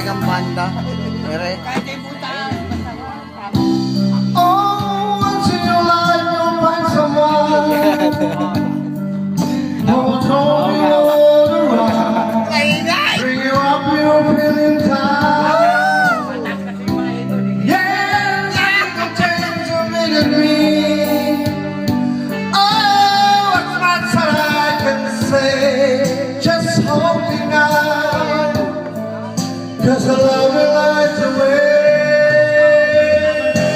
talagang banda. Pero Kahit ay puta. Oh, once in your life you'll find someone who will show you all around, bring you up your feeling time. Yes, I can change a minute me. Oh, what's much that I can say? Just hold me now, 'cause the love will light the way.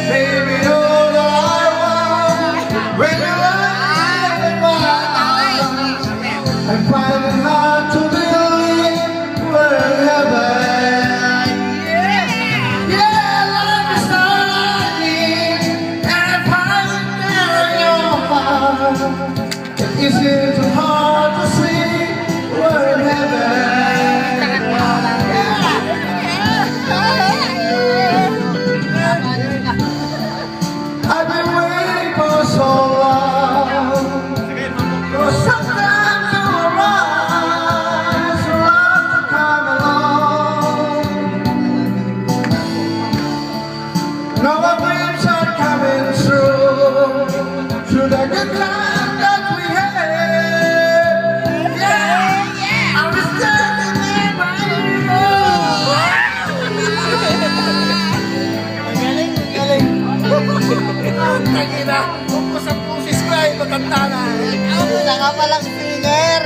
Baby, all I want, when you lie in my arms, I find it hard to believe we're in heaven. Yeah, love is all I need, and if I was there in your heart, it isn't too hard to see we're in heaven. I've been waiting for so long, for sometime to arise, for love to come along. Now our dreams are coming through the good time that we had. Yeah, I was standing there by you. Tangina, kung sa pusis ko ay matanda na. wala ka palang singer.